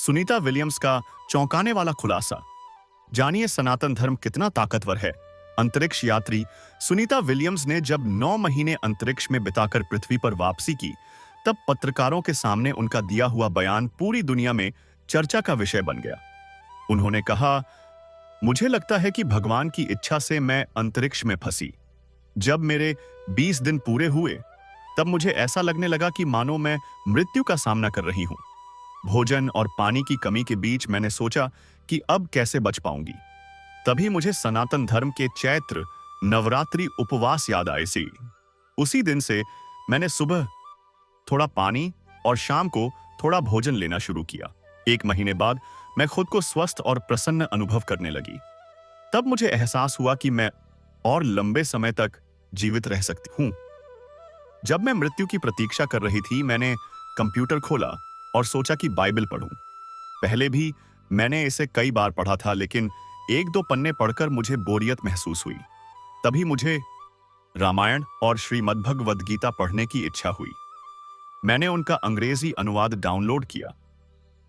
Sunita Williams का चौंकाने वाला खुलासा। जानिए सनातन धर्म कितना ताकतवर है। अंतरिक्ष यात्री सुनीता विलियम्स ने जब 9 महीने अंतरिक्ष में बिताकर पृथ्वी पर वापसी की, तब पत्रकारों के सामने उनका दिया हुआ बयान पूरी दुनिया में चर्चा का विषय बन गया। उन्होंने कहा, मुझे लगता है कि भगवान की इच्छा से मैं अंतरिक्ष में फंसी। जब मेरे 20 दिन पूरे हुए, तब मुझे ऐसा लगने लगा कि मानो मैं मृत्यु का सामना कर रही हूं। भोजन और पानी की कमी के बीच मैंने सोचा कि अब कैसे बच पाऊंगी। तभी मुझे सनातन धर्म के चैत्र नवरात्रि उपवास याद आए सी। उसी दिन से मैंने सुबह थोड़ा पानी और शाम को थोड़ा भोजन लेना शुरू किया। 1 महीने बाद मैं खुद को स्वस्थ और प्रसन्न अनुभव करने लगी। तब मुझे एहसास हुआ कि मैं और लंबे समय तक जीवित रह सकती हूं। जब मैं मृत्यु की प्रतीक्षा कर रही थी, मैंने कंप्यूटर खोला और सोचा कि बाइबल पढूं। पहले भी मैंने इसे कई बार पढ़ा था, लेकिन 1-2 पन्ने पढ़कर मुझे बोरियत महसूस हुई। तभी मुझे रामायण और श्रीमद्भगवद गीता पढ़ने की इच्छा हुई। मैंने उनका अंग्रेजी अनुवाद डाउनलोड किया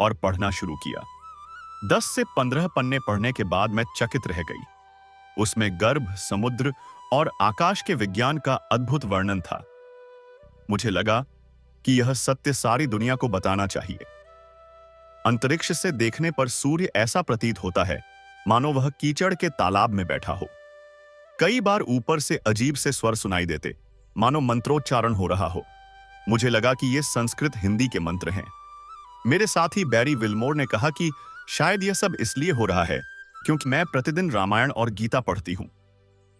और पढ़ना शुरू किया। 10 से 15 पन्ने पढ़ने के बाद मैं चकित रह गई। उसमें गर्भ, समुद्र और आकाश के विज्ञान का अद्भुत वर्णन था। मुझे लगा कि यह सत्य सारी दुनिया को बताना चाहिए। अंतरिक्ष से देखने पर सूर्य ऐसा प्रतीत होता है मानो वह कीचड़ के तालाब में बैठा हो। कई बार ऊपर से अजीब से स्वर सुनाई देते, मानो मंत्रोच्चारण हो रहा हो। मुझे लगा कि ये संस्कृत हिंदी के मंत्र हैं। मेरे साथी बैरी विल्मोर ने कहा कि शायद यह सब इसलिए हो रहा है क्योंकि मैं प्रतिदिन रामायण और गीता पढ़ती हूं।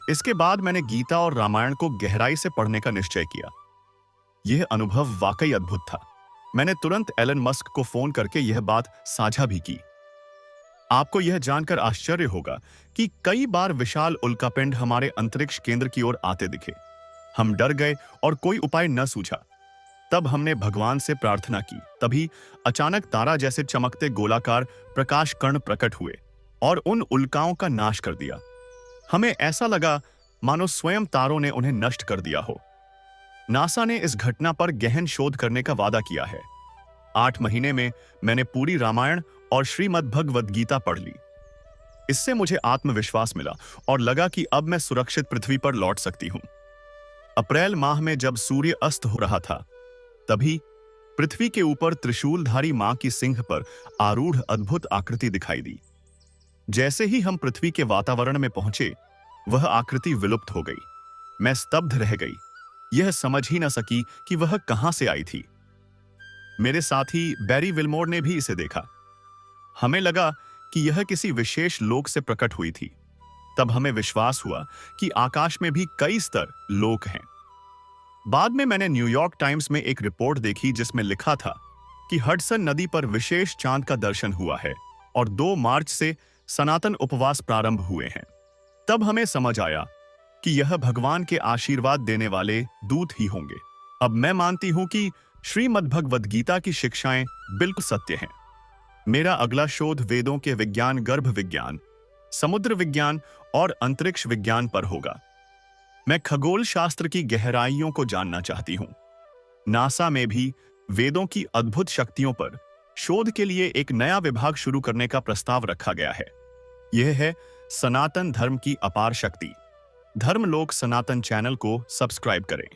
इसके बाद मैंने गीता और रामायण को गहराई से पढ़ने का निश्चय किया। यह अनुभव वाकई अद्भुत था। मैंने तुरंत एलन मस्क को फोन करके यह बात साझा भी की। आपको यह जानकर आश्चर्य होगा कि कई बार विशाल उल्कापिंड हमारे अंतरिक्ष केंद्र की ओर आते दिखे। हम डर गए और कोई उपाय न सूझा। तब हमने भगवान से प्रार्थना की। तभी अचानक तारा जैसे चमकते गोलाकार प्रकाश कण प्रकट हुए और उन उल्काओं का नाश कर दिया। हमें ऐसा लगा मानो स्वयं तारों ने उन्हें नष्ट कर दिया हो। नासा ने इस घटना पर गहन शोध करने का वादा किया है। 8 महीने में मैंने पूरी रामायण और श्रीमद्भगवद गीता पढ़ ली। इससे मुझे आत्मविश्वास मिला और लगा कि अब मैं सुरक्षित पृथ्वी पर लौट सकती हूं। अप्रैल माह में जब सूर्य अस्त हो रहा था, तभी पृथ्वी के ऊपर त्रिशूलधारी मां की सिंह पर आरूढ़ अद्भुत आकृति दिखाई दी। जैसे ही हम पृथ्वी के वातावरण में पहुंचे, वह आकृति विलुप्त हो गई। मैं स्तब्ध रह गई, यह समझ ही न सकी कि वह कहां से आई थी। मेरे साथी बैरी विल्मोर ने भी इसे देखा। हमें लगा कि यह किसी विशेष लोक से प्रकट हुई थी। तब हमें विश्वास हुआ कि आकाश में भी कई स्तर लोक हैं। बाद में मैंने न्यूयॉर्क टाइम्स में एक रिपोर्ट देखी जिसमें लिखा था कि हडसन नदी पर विशेष चांद का दर्शन हुआ है और 2 मार्च से सनातन उपवास प्रारंभ हुए हैं। तब हमें समझ आया कि यह भगवान के आशीर्वाद देने वाले दूत ही होंगे। अब मैं मानती हूं कि श्रीमद्भगवद गीता की शिक्षाएं बिल्कुल सत्य हैं। मेरा अगला शोध वेदों के विज्ञान, गर्भ विज्ञान, समुद्र विज्ञान और अंतरिक्ष विज्ञान पर होगा। मैं खगोल शास्त्र की गहराइयों को जानना चाहती हूं। नासा में भी वेदों की अद्भुत शक्तियों पर शोध के लिए एक नया विभाग शुरू करने का प्रस्ताव रखा गया है। यह है सनातन धर्म की अपार शक्ति। धर्मलोक सनातन चैनल को सब्सक्राइब करें।